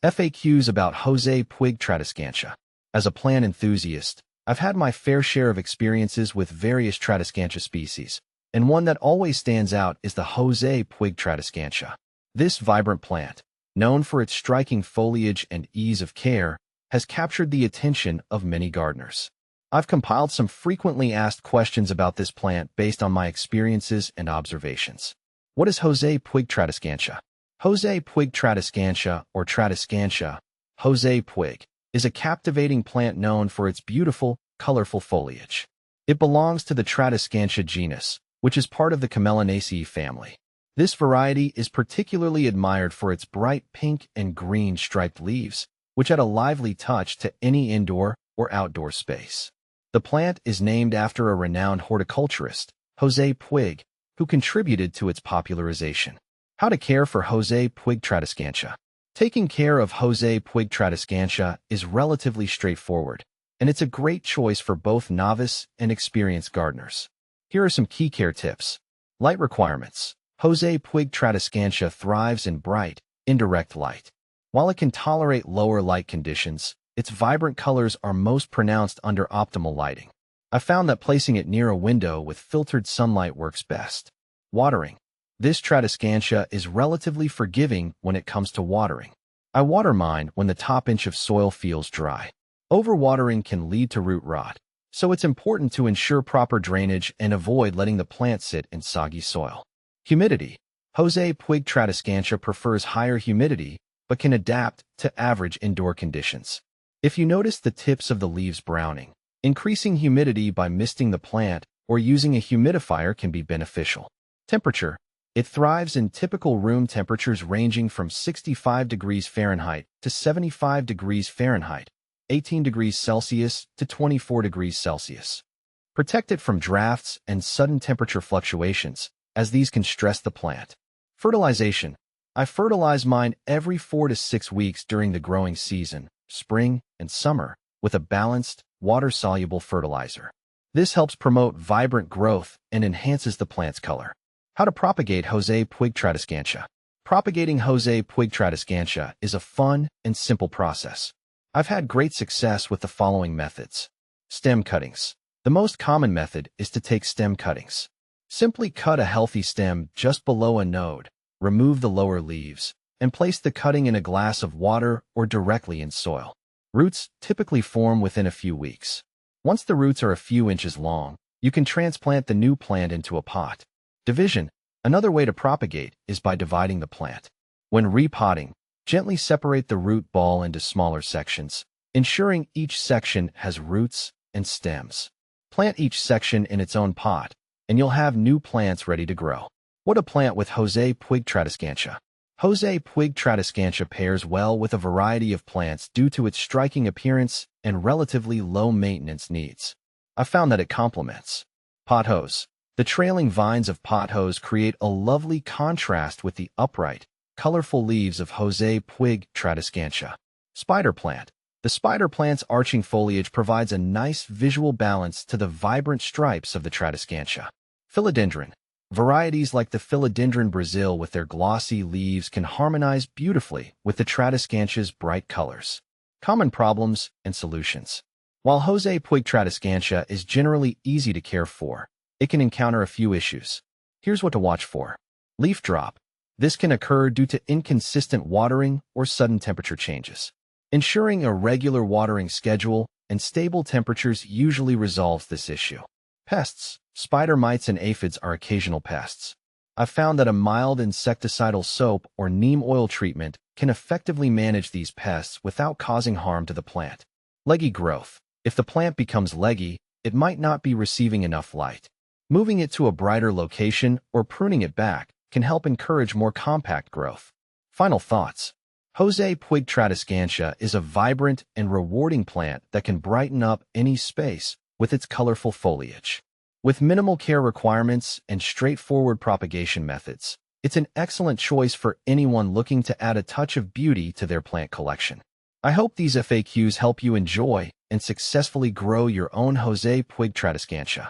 FAQs about Jose Puig Tradescantia. As a plant enthusiast, I've had my fair share of experiences with various Tradescantia species, and one that always stands out is the Jose Puig Tradescantia. This vibrant plant, known for its striking foliage and ease of care, has captured the attention of many gardeners. I've compiled some frequently asked questions about this plant based on my experiences and observations. What is Jose Puig Tradescantia? Jose Puig Tradescantia, or Tradescantia, Jose Puig, is a captivating plant known for its beautiful, colorful foliage. It belongs to the Tradescantia genus, which is part of the Camelinaceae family. This variety is particularly admired for its bright pink and green striped leaves, which add a lively touch to any indoor or outdoor space. The plant is named after a renowned horticulturist, Jose Puig, who contributed to its popularization. How to care for Jose Puig Tradescantia. Taking care of Jose Puig Tradescantia is relatively straightforward, and it's a great choice for both novice and experienced gardeners. Here are some key care tips. Light requirements. Jose Puig Tradescantia thrives in bright, indirect light. While it can tolerate lower light conditions, its vibrant colors are most pronounced under optimal lighting. I found that placing it near a window with filtered sunlight works best. Watering. This Tradescantia is relatively forgiving when it comes to watering. I water mine when the top inch of soil feels dry. Overwatering can lead to root rot, so it's important to ensure proper drainage and avoid letting the plant sit in soggy soil. Humidity. Jose Puig Tradescantia prefers higher humidity, but can adapt to average indoor conditions. If you notice the tips of the leaves browning, increasing humidity by misting the plant or using a humidifier can be beneficial. Temperature. It thrives in typical room temperatures ranging from 65 degrees Fahrenheit to 75 degrees Fahrenheit, 18 degrees Celsius to 24 degrees Celsius. Protect it from drafts and sudden temperature fluctuations, as these can stress the plant. Fertilization. I fertilize mine every 4 to 6 weeks during the growing season, spring and summer, with a balanced, water-soluble fertilizer. This helps promote vibrant growth and enhances the plant's color. How to propagate Jose Puig Tradescantia. Propagating Jose Puig Tradescantia is a fun and simple process. I've had great success with the following methods. Stem cuttings. The most common method is to take stem cuttings. Simply cut a healthy stem just below a node, remove the lower leaves, and place the cutting in a glass of water or directly in soil. Roots typically form within a few weeks. Once the roots are a few inches long, you can transplant the new plant into a pot. Division. Another way to propagate is by dividing the plant. When repotting, gently separate the root ball into smaller sections, ensuring each section has roots and stems. Plant each section in its own pot, and you'll have new plants ready to grow. What to plant with Jose Puig Tradescantia. Jose Puig Tradescantia pairs well with a variety of plants due to its striking appearance and relatively low maintenance needs. I found that it complements. Pothos. The trailing vines of pothos create a lovely contrast with the upright, colorful leaves of Jose Puig Tradescantia. Spider plant. The spider plant's arching foliage provides a nice visual balance to the vibrant stripes of the Tradescantia. Philodendron. Varieties like the Philodendron Brazil with their glossy leaves can harmonize beautifully with the Tradescantia's bright colors. Common problems and solutions. While Jose Puig Tradescantia is generally easy to care for, it can encounter a few issues. Here's what to watch for. Leaf drop. This can occur due to inconsistent watering or sudden temperature changes. Ensuring a regular watering schedule and stable temperatures usually resolves this issue. Pests. Spider mites and aphids are occasional pests. I've found that a mild insecticidal soap or neem oil treatment can effectively manage these pests without causing harm to the plant. Leggy growth. If the plant becomes leggy, it might not be receiving enough light. Moving it to a brighter location or pruning it back can help encourage more compact growth. Final thoughts. Jose Puig Tradescantia is a vibrant and rewarding plant that can brighten up any space with its colorful foliage. With minimal care requirements and straightforward propagation methods, it's an excellent choice for anyone looking to add a touch of beauty to their plant collection. I hope these FAQs help you enjoy and successfully grow your own Jose Puig Tradescantia.